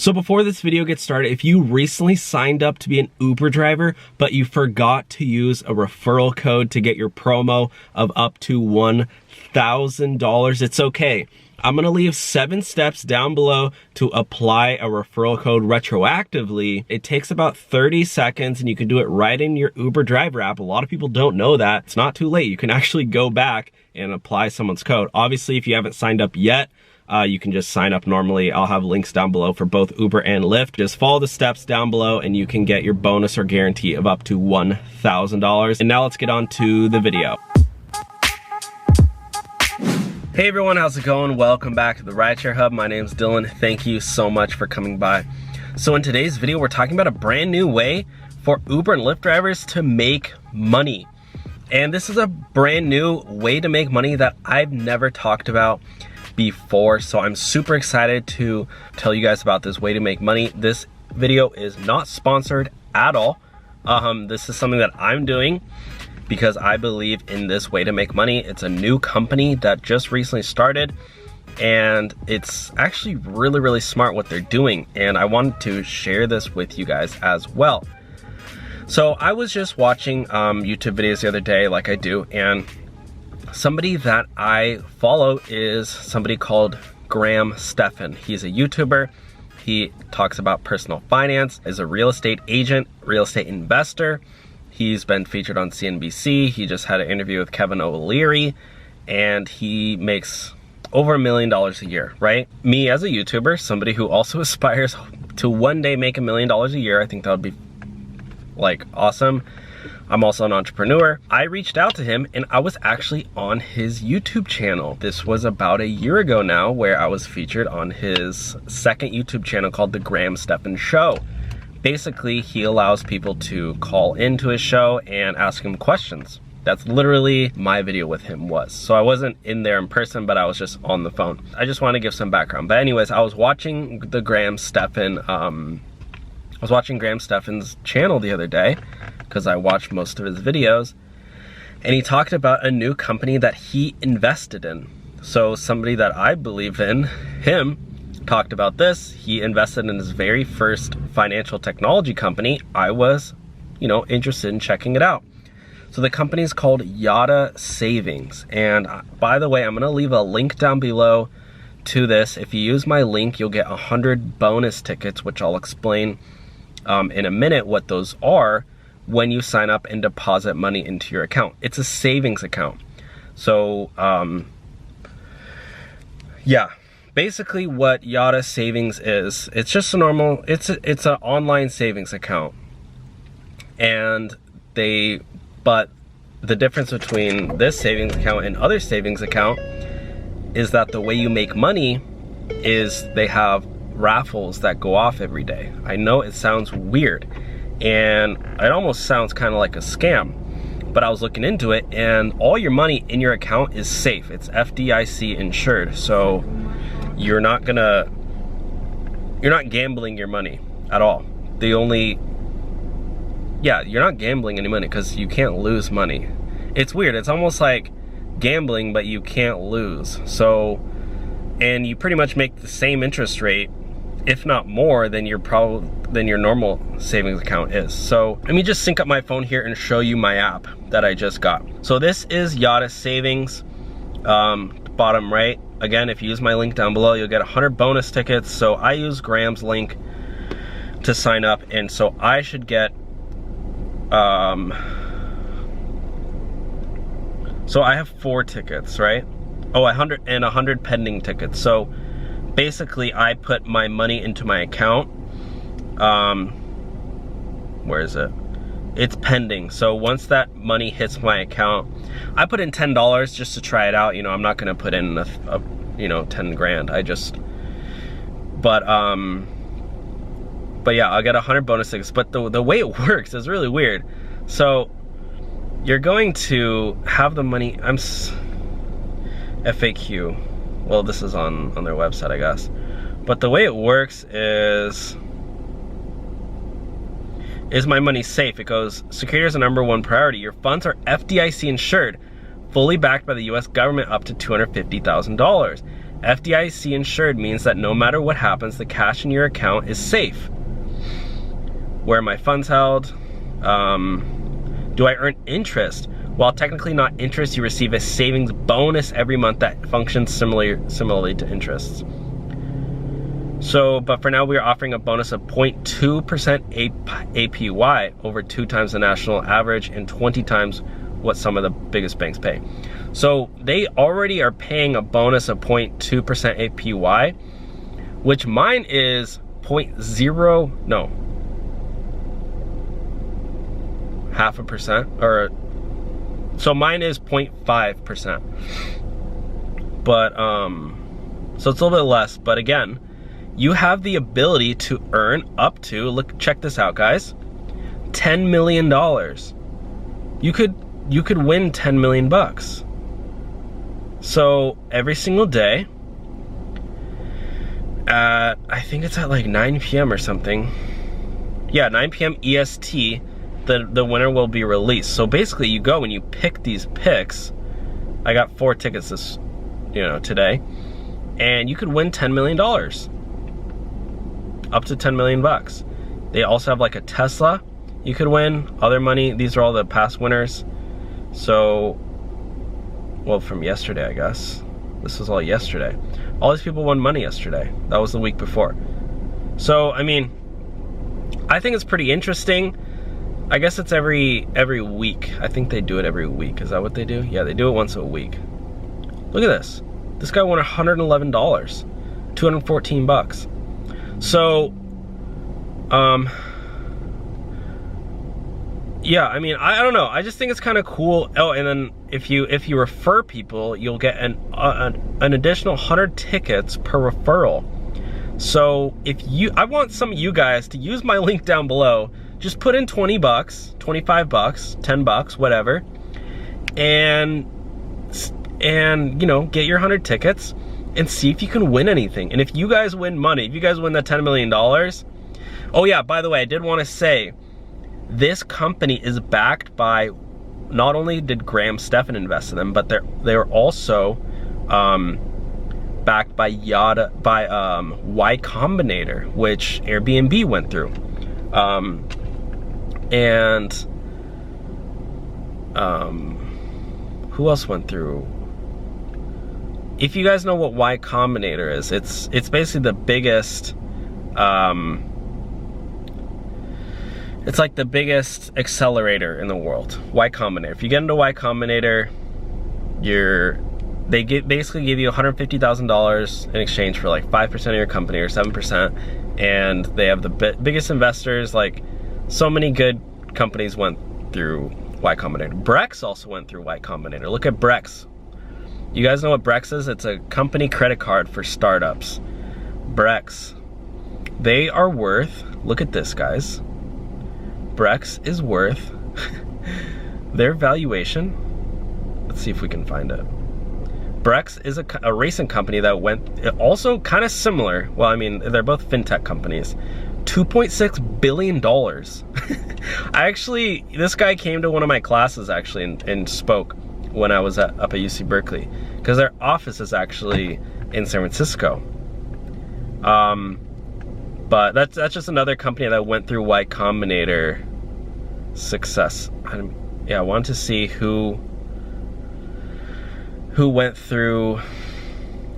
So before this video gets started, if you recently signed up to be an Uber driver, but you forgot to use a referral code to get your promo of up to $1,000, it's okay. I'm gonna leave 7 steps down below to apply a referral code retroactively. It takes about 30 seconds and you can do it right in your Uber driver app. A lot of people don't know that. It's not too late. You can actually go back and apply someone's code. Obviously, if you haven't signed up yet, you can just sign up normally. I'll have links down below for both Uber and Lyft. Just follow the steps down below and you can get your bonus or guarantee of up to $1,000. And now let's get on to the video. Hey everyone, how's it going? Welcome back to the Rideshare Hub. My name's Dylan. Thank you so much for coming by. So in today's video, we're talking about a brand new way for Uber and Lyft drivers to make money. And this is a brand new way to make money that I've never talked about before. So I'm super excited to tell you guys about this way to make money. This video is not sponsored at all. This is something that I'm doing because I believe in this way to make money. It's a new company that just recently started and it's actually really smart what they're doing, and I wanted to share this with you guys as well. So I was just watching YouTube videos the other day like I do, and somebody that I follow is somebody called Steph. He's a YouTuber. He talks about personal finance, is a real estate agent, real estate investor. He's been featured on CNBC. He just had an interview with Kevin O'Leary, and he makes over $1 million a year, right? Me as a YouTuber, somebody who also aspires to one day make $1 million a year, I think that would be like awesome. I'm also an entrepreneur. I reached out to him and I was actually on his YouTube channel. This was about a year ago now, where I was featured on his second YouTube channel called The Steph Show. Basically, he allows people to call into his show and ask him questions. That's literally my video with him was. So I wasn't in there in person, but I was just on the phone. I just want to give some background. But anyways, I was watching the I was watching Stephan's channel the other day because I watched most of his videos, and he talked about a new company that he invested in. So somebody that I believe in, him, talked about this. He invested in his very first financial technology company. I was, interested in checking it out. So the company is called Yada Savings. And by the way, I'm gonna leave a link down below to this. If you use my link, you'll get 100 bonus tickets, which I'll explain in a minute what those are when you sign up and deposit money into your account. It's a savings account. So, yeah. Basically what Yada Savings is, it's just a normal, it's an online savings account. And but the difference between this savings account and other savings account is that the way you make money is they have raffles that go off every day. I know it sounds weird and it almost sounds kind of like a scam, but I was looking into it and all your money in your account is safe. It's FDIC insured. So you're not gambling your money at all. You're not gambling any money because you can't lose money. It's weird. It's almost like gambling, but you can't lose. So, and you pretty much make the same interest rate, if not more, than your normal savings account is. So let me just sync up my phone here and show you my app that I just got. So this is Yada Savings, bottom right. Again, if you use my link down below, you'll get 100 bonus tickets. So I use Graham's link to sign up, and so I should get, so I have 4 tickets, right? Oh, 100 pending tickets. So basically I put my money into my account. Where is it? It's pending. So once that money hits my account, I put in $10 just to try it out. I'm not gonna put in 10 grand. But yeah, I'll get 100 bonus tickets. But the way it works is really weird. So you're going to have the money, FAQ. Well, this is on their website, I guess. But the way it works is my money safe? It goes, security is the #1 priority. Your funds are FDIC insured, fully backed by the US government up to $250,000. FDIC insured means that no matter what happens, the cash in your account is safe. Where are my funds held? Do I earn interest? While technically not interest, you receive a savings bonus every month that functions similarly to interests. So, but for now, we are offering a bonus of 0.2% APY over 2 times the national average and 20 times what some of the biggest banks pay. So they already are paying a bonus of 0.2% APY, which mine is 0.5%, or so mine is 0.5%. But so it's a little bit less, but again, you have the ability to earn up to, look, check this out, guys, $10 million. You could win 10 million bucks. So every single day at, I think it's at like 9 p.m. or something. Yeah, 9 p.m. EST, the winner will be released. So basically you go and you pick these picks. I got 4 tickets this, today, and you could win $10 million. Up to 10 million bucks. They also have like a Tesla you could win, other money. These are all the past winners. So, well, from yesterday, I guess. This was all yesterday. All these people won money yesterday. That was the week before. So, I mean, I think it's pretty interesting. I guess it's every week. I think they do it every week. Is that what they do? Yeah, they do it once a week. Look at this. This guy won $111, 214 bucks. So, yeah, I mean, I don't know. I just think it's kind of cool. Oh, and then if you refer people, you'll get an additional 100 tickets per referral. So I want some of you guys to use my link down below. Just put in 20 bucks, 25 bucks, 10 bucks, whatever, and get your 100 tickets and see if you can win anything. And if you guys win money, if you guys win that $10 million, oh yeah, by the way, I did want to say, this company is backed by, not only did Graham Stephan invest in them, but they're also backed by Y Combinator, which Airbnb went through. Who else went through? If you guys know what Y Combinator is, it's basically the biggest, it's like the biggest accelerator in the world. Y Combinator. If you get into Y Combinator, they basically give you $150,000 in exchange for like 5% of your company or 7%, and they have the biggest investors. Like, so many good companies went through Y Combinator. Brex also went through Y Combinator. Look at Brex. You guys know what Brex is? It's a company credit card for startups. Brex. They are worth, look at this, guys. Brex is worth their valuation. Let's see if we can find it. Brex is a racing company that went, also kind of similar. Well, I mean, they're both fintech companies. $2.6 billion. This guy came to one of my classes actually and spoke when I was up at UC Berkeley, because their office is actually in San Francisco. But that's just another company that went through Y Combinator success. Yeah, I wanted to see who went through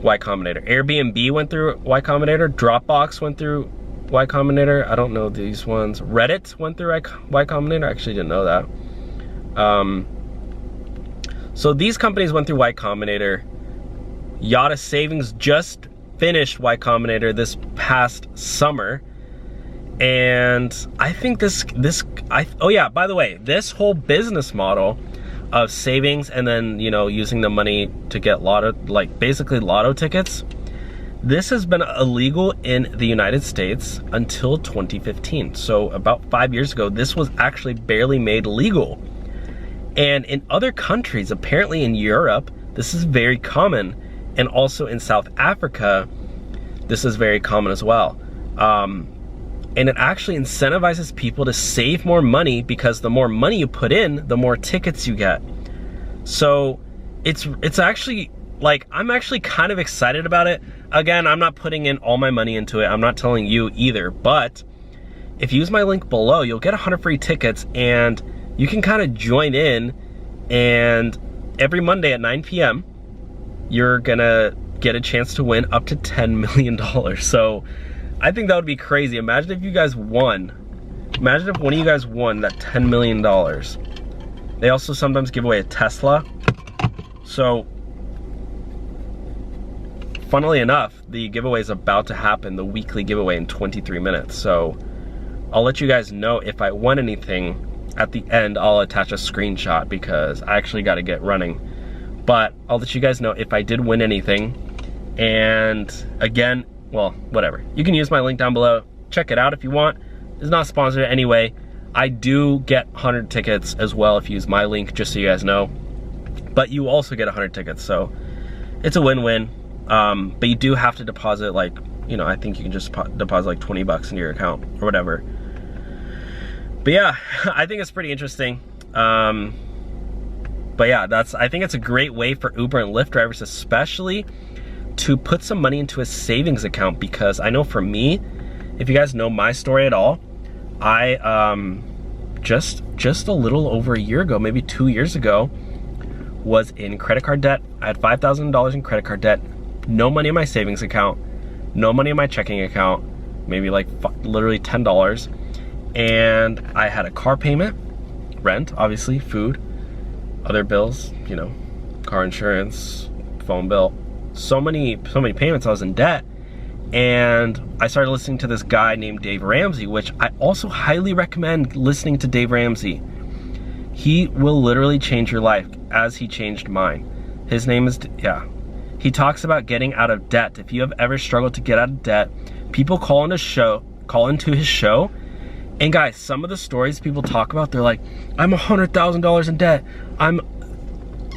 Y Combinator. Airbnb went through Y Combinator. Dropbox went through Y Combinator. I don't know these ones. Reddit went through Y Combinator. I actually didn't know that. So these companies went through Y Combinator. Yada Savings just finished Y Combinator this past summer, and I think oh yeah, by the way, this whole business model of savings and then using the money to get basically lotto tickets, this has been illegal in the United States until 2015. So about 5 years ago, this was actually barely made legal. And in other countries, apparently in Europe, this is very common. And also in South Africa, this is very common as well. And it actually incentivizes people to save more money, because the more money you put in, the more tickets you get. So it's actually like, I'm actually kind of excited about it. Again, I'm not putting in all my money into it. I'm not telling you either, but if you use my link below, you'll get 100 free tickets, and you can kind of join in, and every Monday at 9 p.m., you're gonna get a chance to win up to $10 million. So I think that would be crazy. Imagine if you guys won. Imagine if one of you guys won that $10 million. They also sometimes give away a Tesla. So, funnily enough, the giveaway is about to happen, the weekly giveaway, in 23 minutes. So I'll let you guys know if I won anything. At the end, I'll attach a screenshot because I actually got to get running. But I'll let you guys know if I did win anything. And again, well, whatever. You can use my link down below. Check it out if you want. It's not sponsored anyway. I do get 100 tickets as well if you use my link, just so you guys know. But you also get 100 tickets, so it's a win-win. But you do have to deposit, like, you know, I think you can just deposit like 20 bucks into your account or whatever. But yeah, I think it's pretty interesting. But yeah, I think it's a great way for Uber and Lyft drivers especially to put some money into a savings account, because I know for me, if you guys know my story at all, I just a little over a year ago, maybe 2 years ago, was in credit card debt. I had $5,000 in credit card debt, no money in my savings account, no money in my checking account, maybe like literally $10. And I had a car payment, rent, obviously, food, other bills, you know, car insurance, phone bill, so many payments. I was in debt. And I started listening to this guy named Dave Ramsey, which I also highly recommend listening to Dave Ramsey. He will literally change your life, as he changed mine. His name is, yeah. He talks about getting out of debt. If you have ever struggled to get out of debt, people call into his show. And guys, some of the stories people talk about, they're like, I'm $100,000 in debt. I'm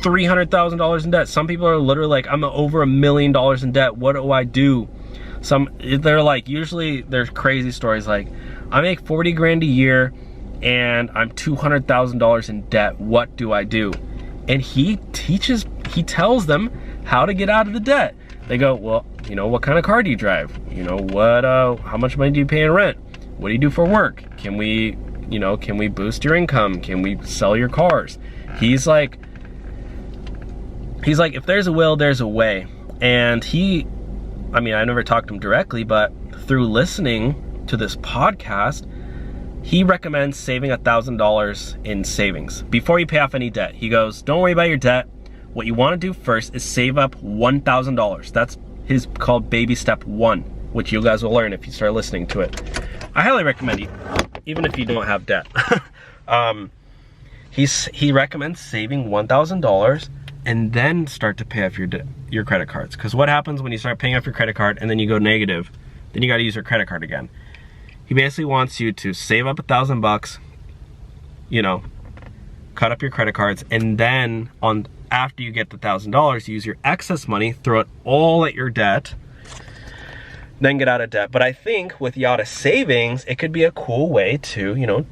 $300,000 in debt. Some people are literally like, I'm over $1 million in debt. What do I do? They're like, usually there's crazy stories like, I make 40 grand a year and I'm $200,000 in debt. What do I do? And he tells them how to get out of the debt. They go, well, you know, what kind of car do you drive? You know, how much money do you pay in rent? What do you do for work? Can we boost your income? Can we sell your cars? He's like, if there's a will, there's a way. And I mean, I never talked to him directly, but through listening to this podcast, he recommends saving $1,000 in savings before you pay off any debt. He goes, don't worry about your debt. What you want to do first is save up $1,000. That's called baby step 1, which you guys will learn if you start listening to it. I highly recommend it, even if you don't have debt. He recommends saving $1,000 and then start to pay off your credit cards. Because what happens when you start paying off your credit card and then you go negative, then you got to use your credit card again. He basically wants you to save up $1,000, you know, cut up your credit cards, and then after you get the $1,000, use your excess money, throw it all at your debt, then get out of debt. But I think with Yada savings, it could be a cool way to, you know,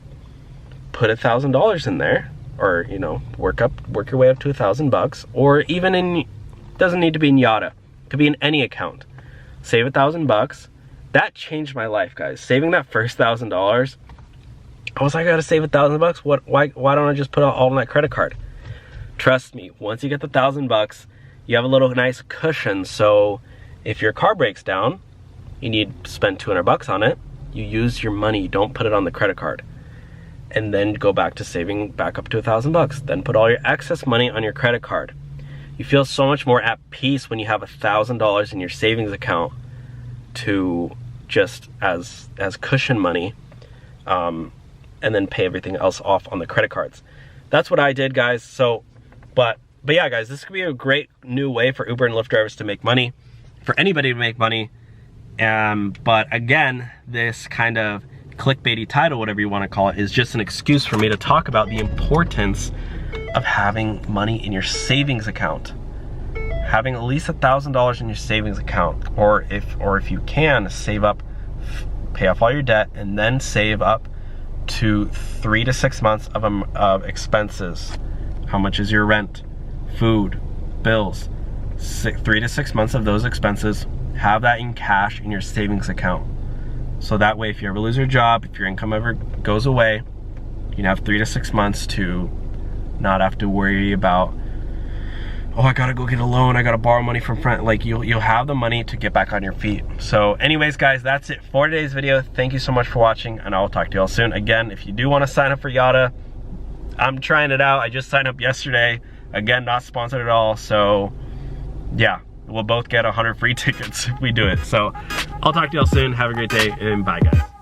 put $1,000 in there, or, you know, work your way up to $1,000, or even doesn't need to be in Yada, it could be in any account. Save $1,000. That changed my life, guys. Saving that first $1,000, I was like, I gotta save $1,000. Why don't I just put it all on that credit card? Trust me, once you get the $1,000, you have a little nice cushion. So if your car breaks down, you need to spend $200 on it. You use your money, don't put it on the credit card. And then go back to saving back up to $1,000. Then put all your excess money on your credit card. You feel so much more at peace when you have $1,000 in your savings account to just as cushion money, and then pay everything else off on the credit cards. That's what I did, guys. So, but yeah, guys, this could be a great new way for Uber and Lyft drivers to make money, for anybody to make money. But again, this kind of clickbaity title, whatever you want to call it, is just an excuse for me to talk about the importance of having money in your savings account. Having at least $1,000 in your savings account, or if you can, save up, pay off all your debt, and then save up to 3 to 6 months of expenses. How much is your rent, food, bills? 3 to 6 months of those expenses, have that in cash in your savings account. So that way, if you ever lose your job, if your income ever goes away, you can have 3 to 6 months to not have to worry about, oh, I gotta go get a loan, I gotta borrow money from friends. Like, you'll have the money to get back on your feet. So anyways, guys, that's it for today's video. Thank you so much for watching, and I'll talk to you all soon. Again, if you do want to sign up for Yada, I'm trying it out. I just signed up yesterday. Again, not sponsored at all. So yeah, we'll both get 100 free tickets if we do it. So I'll talk to you all soon. Have a great day, and bye, guys.